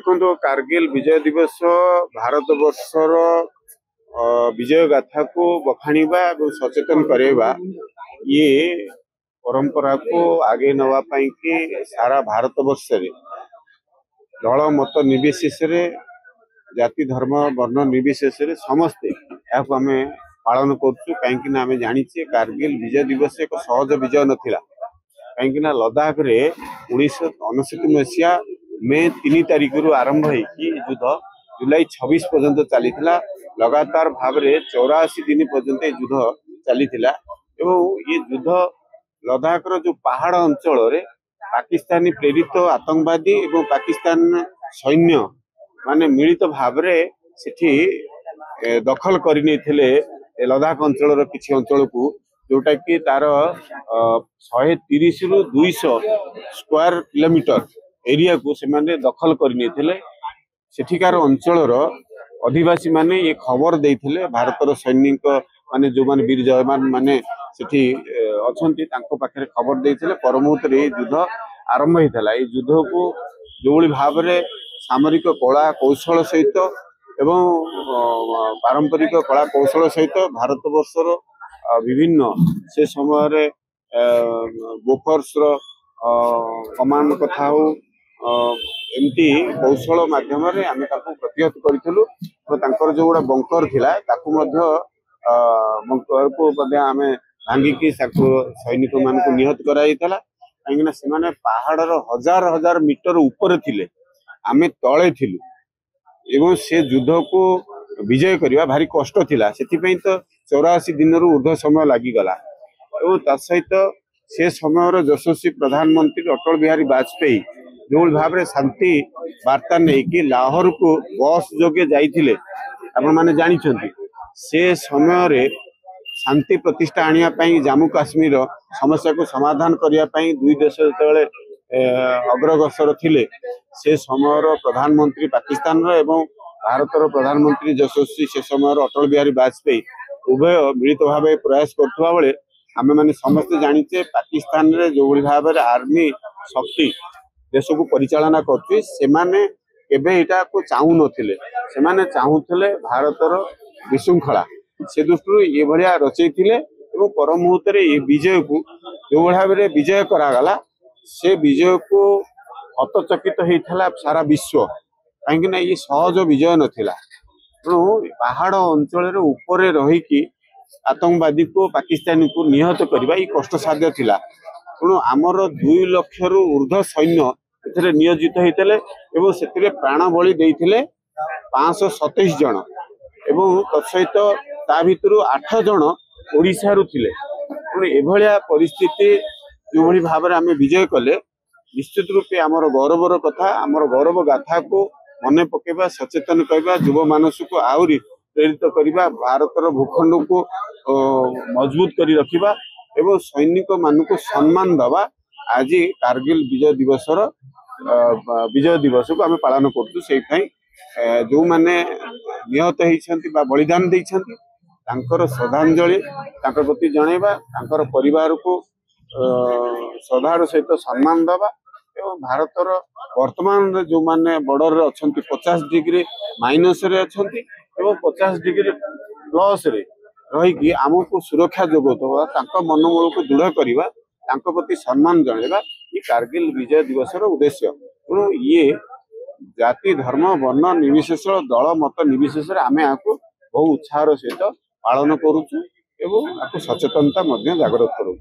देखो कारगिल विजय दिवस भारत वर्षर विजय गाथा को बखाणीबा सचेतन करेबा ये परंपरा को आगे नवापाई कि सारा भारत वर्ष दल मत निर्विशेष जाति धर्म वर्ण निर्विशेष समस्ते आम पालन करें जाचे कारगिल विजय दिवस एक सहज विजय नाला कहीं लद्दाख रे 1969 मसीहा मे 3 तारिख रु आरंभ होगी युद्ध जुलाई 26 पर्यंत चली लगातार भाव में 84 दिन पर्यंत युद्ध चली ये युद्ध लद्दाख जो पहाड़ अंचल रे पाकिस्तानी प्रेरित आतंकवादी एवं पाकिस्तान सैन्य माने मिलित भाव में सेठी दखल करने लद्दाख अंचल किसी अंचल को जोटा कि तार 130 रु 200 स्क्वायर किलोमीटर एरिया को से माने दखल करने सेठिकार अंचल अधिवासी माने ये खबर देते भारतर सैनिक माने जो माने वीर जवान माने सेठी अछंती तांको पाखरे खबर देते पर मुहूर्त युद्ध आरंभ होता है। युद्ध को जो भाव में सामरिक कला कौशल सहित एवं पारंपरिक कला कौशल सहित भारत वर्षर विभिन्न से समय बोफर्स कमांड कथा हो एमती कौशल माध्यम आम प्रतिहत करूँ जो गोटे बंकर थिला बंकर को आम भांगिकी सैनिक मान निहत कराइला कहीं से पहाड़ हजार हजार मीटर ऊपर थिले आम तले थिलु एवं से युद्ध को विजय करने भारी कष्ट थिला से तो 84 दिन ऊर्ध्व समय लगिगला और ता सहित से समय यशस्वी प्रधानमंत्री अटल बिहारी वाजपेयी जो भाव में शांति वार्ता नहीं कि लाहौर को बस जोगे जाइए आपण माने जानी से समय शांति प्रतिष्ठा आने जम्मू काश्मीर समस्या को समाधान करने दुई देश जो अग्रगसर थिले से समय प्रधानमंत्री पाकिस्तान एवं भारतर प्रधानमंत्री यशस्वी से समय अटल बिहारी वाजपेयी उभय मिलित भाव प्रयास करुवा बेले आम मैंने समस्ते जानीचे पाकिस्तान रे जो भाव में आर्मी शक्ति देश को परिचालना को चाहू न चाहूले भारतर विशृंखला से दृष्टि ये भाया रचई पर मुहूर्त ये विजय को जो भाव में विजय करागला से विजय को हतचकित होता सारा विश्व कहीं ये सहज विजय नाला तेणु पहाड़ अंचल ऊपर रहीकि आतंकवादी को पाकिस्तानी को निहत करने कष्ट साध्य थिला तेणु आमर 2 लाख रु ऊर्ध्व सैन्य नियोजित होते से प्राण बलि देते 527 जन एवं तत्सहित ता भितर 8 जन ओडिशा रु थिले तेणु एभलिया परिस्थिति जो भाव में आम विजय कले निश्चित रूपे आमर गौरवर कथा आमर गौरव गाथा को मन पकेबा सचेतन करवा युव मानस को आहरी प्रेरित करवा भारतर भूखंड को मजबूत करी रखिबा एवं सैनिक मान को सम्मान दवा आज कारगिल विजय दिवस को आम पालन करूँ से जो माने निहत होती बलिदान देइछंती तांकर श्रद्धांजलि प्रति जनइबा तांकर परिवार को श्रद्धार सहित सम्मान दवा एवं भारतर वर्तमान जो माने बॉर्डर अच्छा 50 डिग्री माइनस रे अच्छा 50 डिग्री प्लस रे रही आमको सुरक्षा जोगौवा मनोबल को दृढ़ करवा प्रति सम्मान जनइबा ये कारगिल विजय दिवस उद्देश्य तेणु ये जाति धर्म वर्ण निर्विशेष दल मत निर्विशेष आम आपको बहु उत्साह सहित पालन करुचु एवं सचेतनता जागृत करूँ।